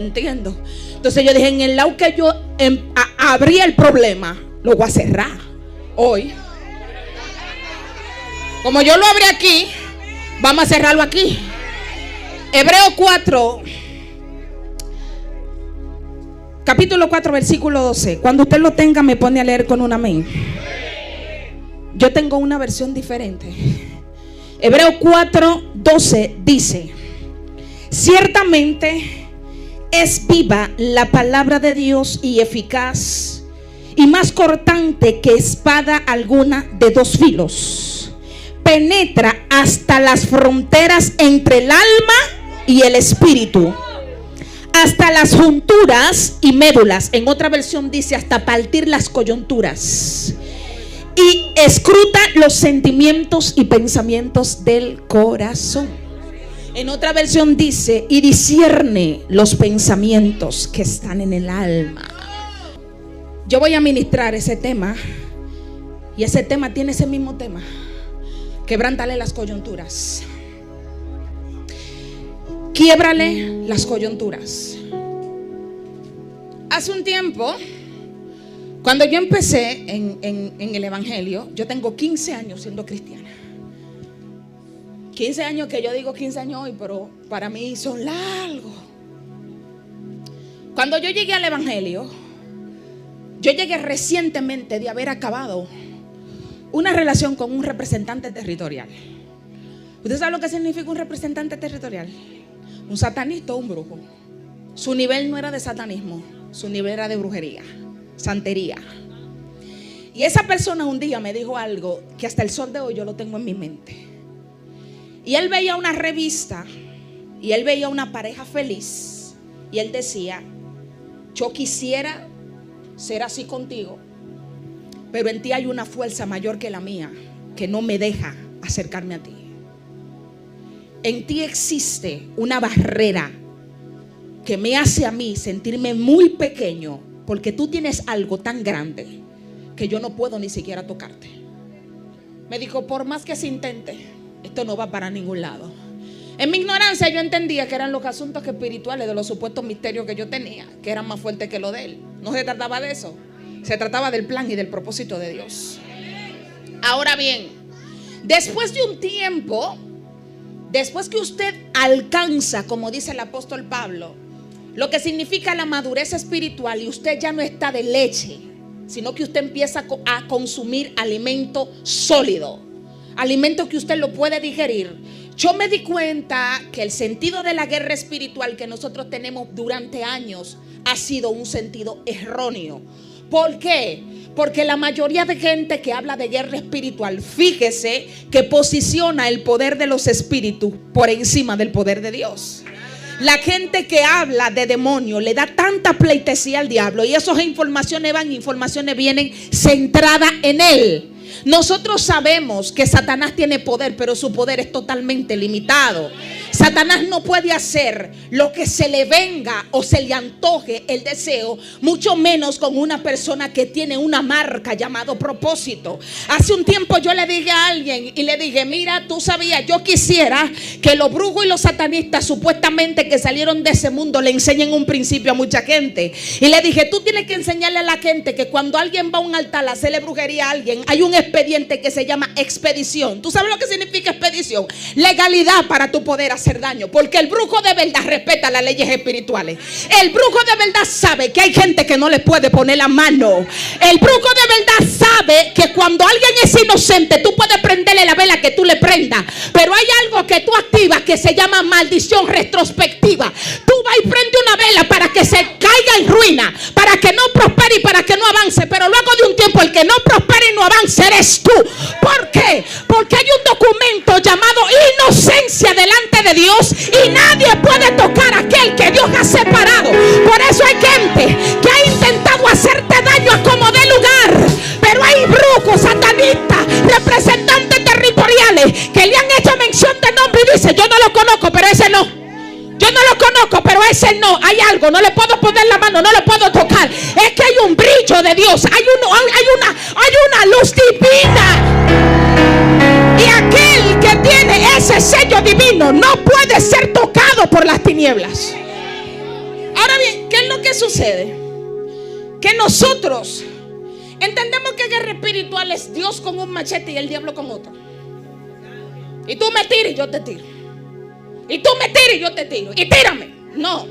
Entiendo. Entonces yo dije, en el lado que yo abrí el problema, lo voy a cerrar hoy. Como yo lo abrí aquí, vamos a cerrarlo aquí. Hebreos 4, capítulo 4, versículo 12. Cuando usted lo tenga, me pone a leer con un amén. Yo tengo una versión diferente. Hebreos 4, 12 dice: ciertamente es viva la palabra de Dios y eficaz, y más cortante que espada alguna de dos filos. Penetra hasta las fronteras entre el alma y el espíritu, hasta las junturas y médulas. En otra versión dice hasta partir las coyunturas. Y escruta los sentimientos y pensamientos del corazón. En otra versión dice y discierne los pensamientos que están en el alma. Yo voy a ministrar ese tema, y ese tema tiene ese mismo tema: quebrántale las coyunturas. Quiébrale las coyunturas. Hace un tiempo, cuando yo empecé en el evangelio, yo tengo 15 años siendo cristiana. 15 años que yo digo 15 años hoy, pero para mí son largos. Cuando yo llegué al evangelio, yo llegué recientemente de haber acabado una relación con un representante territorial. ¿Usted sabe lo que significa un representante territorial? Un satanista o un brujo. Su nivel no era de satanismo, su nivel era de brujería, santería. Y esa persona un día me dijo algo que hasta el sol de hoy yo lo tengo en mi mente. Y él veía una revista y él veía una pareja feliz, y él decía: yo quisiera ser así contigo, pero en ti hay una fuerza mayor que la mía que no me deja acercarme a ti. En ti existe una barrera que me hace a mí sentirme muy pequeño, porque tú tienes algo tan grande que yo no puedo ni siquiera tocarte. Me dijo: por más que se intente, esto no va para ningún lado. En mi ignorancia yo entendía que eran los asuntos espirituales de los supuestos misterios que yo tenía, que eran más fuertes que lo de él. No se trataba de eso, se trataba del plan y del propósito de Dios. Ahora bien, después de un tiempo, después que usted alcanza, como dice el apóstol Pablo, lo que significa la madurez espiritual, y usted ya no está de leche, sino que usted empieza a consumir alimento sólido, alimento que usted lo puede digerir. Yo me di cuenta que el sentido de la guerra espiritual que nosotros tenemos durante años ha sido un sentido erróneo. ¿Por qué? Porque la mayoría de gente que habla de guerra espiritual, fíjese que posiciona el poder de los espíritus por encima del poder de Dios. La gente que habla de demonio le da tanta pleitesía al diablo, y esas informaciones van, informaciones vienen centradas en él. Nosotros sabemos que Satanás tiene poder, pero su poder es totalmente limitado. Satanás no puede hacer lo que se le venga o se le antoje el deseo, mucho menos con una persona que tiene una marca llamado propósito. Hace un tiempo yo le dije a alguien y le dije: mira, tú sabías, yo quisiera que los brujos y los satanistas supuestamente que salieron de ese mundo le enseñen un principio a mucha gente. Y le dije: tú tienes que enseñarle a la gente que cuando alguien va a un altar a hacerle brujería a alguien, hay un expediente que se llama expedición. ¿Tú sabes lo que significa expedición? Legalidad para tu poder hacer daño, porque el brujo de verdad respeta las leyes espirituales. El brujo de verdad sabe que hay gente que no le puede poner la mano. El brujo de verdad sabe que cuando alguien es inocente, tú puedes prenderle la vela que tú le prendas, pero hay algo que tú activas que se llama maldición retrospectiva. Tú vas y prende una vela para que se caiga en ruina, para que no prospere y para que no avance, pero luego de un tiempo el que no prospere y no avance eres tú. ¿Por qué? Porque hay un documento llamado inocencia delante de Dios, y nadie puede tocar a aquel que Dios ha separado. Por eso hay gente que ha intentado hacerte daño a como dé lugar, pero hay brujos, satanistas, representantes territoriales que le han hecho mención de nombre y dice: yo no lo conozco, pero ese no. Yo no lo conozco, pero ese no. Hay algo, no le puedo poner la mano, no le puedo tocar. Es que hay un brillo de Dios, hay una luz divina. Y aquel que tiene ese sello divino no puede ser tocado por las tinieblas. Ahora bien, ¿qué es lo que sucede? Que nosotros entendemos que guerra espiritual es Dios con un machete y el diablo con otro. Y tú me tiras y yo te tiro. Y tú me tiras y yo te tiro. Y tírame. No.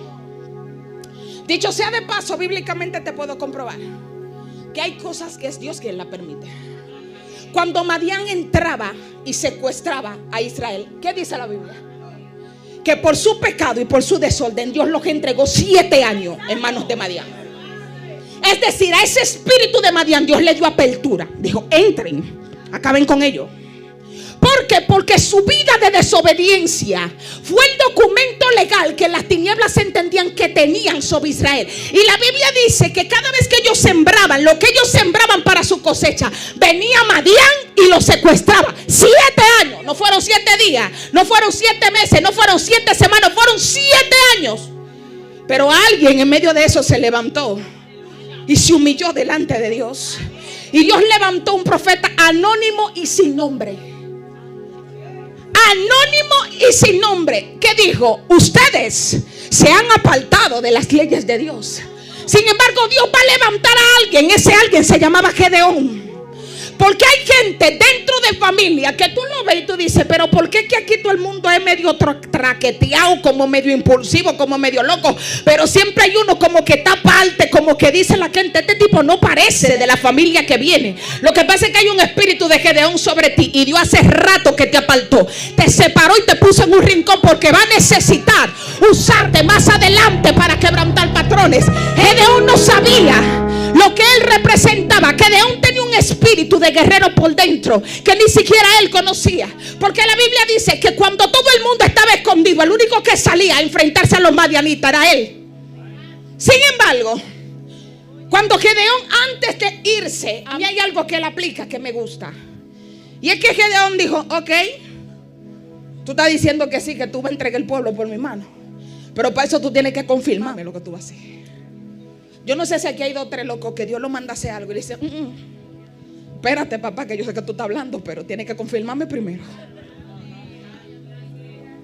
Dicho sea de paso, bíblicamente te puedo comprobar que hay cosas que es Dios quien la permite. Cuando Madián entraba y secuestraba a Israel, ¿qué dice la Biblia? Que por su pecado y por su desorden Dios los entregó 7 años en manos de Madián. Es decir, a ese espíritu de Madián Dios le dio apertura. Dijo, entren, acaben con ellos. ¿Por qué? Porque su vida de desobediencia fue el documento legal que las tinieblas entendían que tenían sobre Israel. Y la Biblia dice que cada vez que ellos sembraban, lo que ellos sembraban para su cosecha, venía Madián y los secuestraba. 7 años, no fueron 7 días, no fueron 7 meses, no fueron 7 semanas, fueron 7 años. Pero alguien en medio de eso se levantó y se humilló delante de Dios. Y Dios levantó un profeta anónimo y sin nombre. Anónimo y sin nombre, que dijo: ustedes se han apartado de las leyes de Dios. Sin embargo, Dios va a levantar a alguien. Ese alguien se llamaba Gedeón. Porque hay gente dentro de familia que tú lo ves y tú dices, pero ¿por qué que aquí todo el mundo es medio traqueteado, como medio impulsivo, como medio loco? Pero siempre hay uno como que está aparte, como que dice la gente, este tipo no parece de la familia que viene. Lo que pasa es que hay un espíritu de Gedeón sobre ti y Dios hace rato que te apartó, te separó y te puso en un rincón porque va a necesitar usarte más adelante para quebrantar patrones. Gedeón no sabía lo que él representaba. Gedeón tenía un espíritu de guerrero por dentro que ni siquiera él conocía, porque la Biblia dice que cuando todo el mundo estaba escondido, el único que salía a enfrentarse a los madianitas era él. Sin embargo, cuando Gedeón, antes de irse, a mí hay algo que él aplica que me gusta, y es que Gedeón dijo: ok, tú estás diciendo que sí, que tú vas a entregar el pueblo por mi mano, pero para eso tú tienes que confirmarme lo que tú vas a hacer. Yo no sé si aquí hay 2 o 3 locos que Dios lo manda a hacer algo y le dice: espérate, papá, que yo sé que tú estás hablando, pero tienes que confirmarme primero.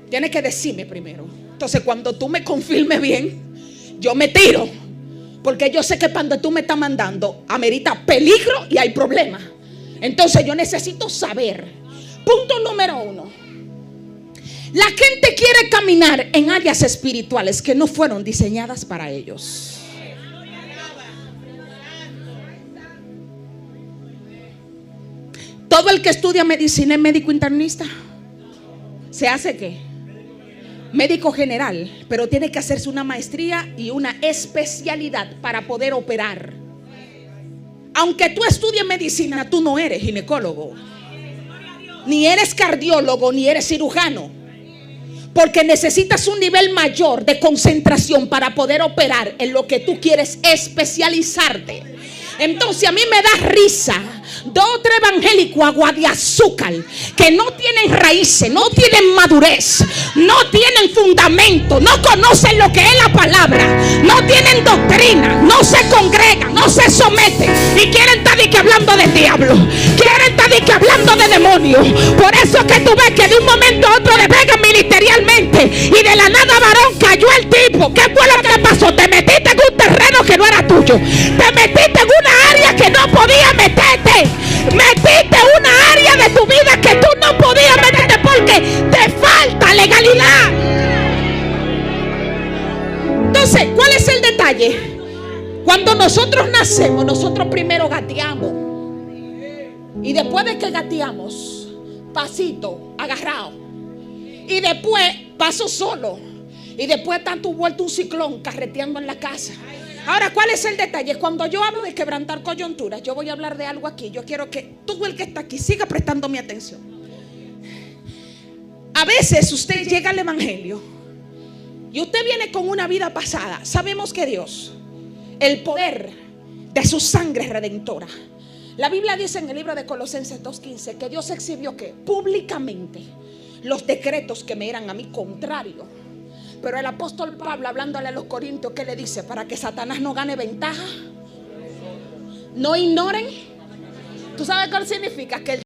Tienes que decirme primero. Entonces, cuando tú me confirmes bien, yo me tiro, porque yo sé que cuando tú me estás mandando amerita peligro y hay problemas. Entonces yo necesito saber. Punto número 1. La gente quiere caminar en áreas espirituales que no fueron diseñadas para ellos. Todo el que estudia medicina es médico internista. ¿Se hace qué? Médico general, pero tiene que hacerse una maestría y una especialidad para poder operar. Aunque tú estudies medicina, tú no eres ginecólogo, ni eres cardiólogo, ni eres cirujano, porque necesitas un nivel mayor de concentración para poder operar en lo que tú quieres especializarte. Entonces a mí me da risa 2 o 3 evangélicos agua de azúcar que no tienen raíces, no tienen madurez, no tienen fundamento, no conocen lo que es la palabra, no tienen doctrina, no se congregan, no se someten y quieren estar de que hablando del diablo, quieren estar de que hablando de demonios. Por eso es que tú ves que de un momento a otro le pegan ministerialmente y de la nada, varón, cayó el tipo. ¿Qué fue lo que pasó? Te metiste en un terreno que no era tuyo, te metiste en una área que no podías meterte, metiste una área de tu vida que tú no podías meterte porque te falta legalidad. Entonces, ¿cuál es el detalle? Cuando nosotros nacemos, nosotros primero gateamos, y después de que gateamos, pasito, agarrado, y después paso solo, y después tanto vuelto un ciclón carreteando en la casa. Ahora, ¿cuál es el detalle? Cuando yo hablo de quebrantar coyunturas, yo voy a hablar de algo aquí. Yo quiero que todo el que está aquí siga prestando mi atención. A veces usted llega al evangelio y usted viene con una vida pasada. Sabemos que Dios, el poder de su sangre redentora. La Biblia dice en el libro de Colosenses 2:15 que Dios exhibió que públicamente los decretos que me eran a mí contrarios. Pero el apóstol Pablo, hablándole a los corintios, ¿qué le dice? Para que Satanás no gane ventaja, no ignoren. ¿Tú sabes qué significa? Que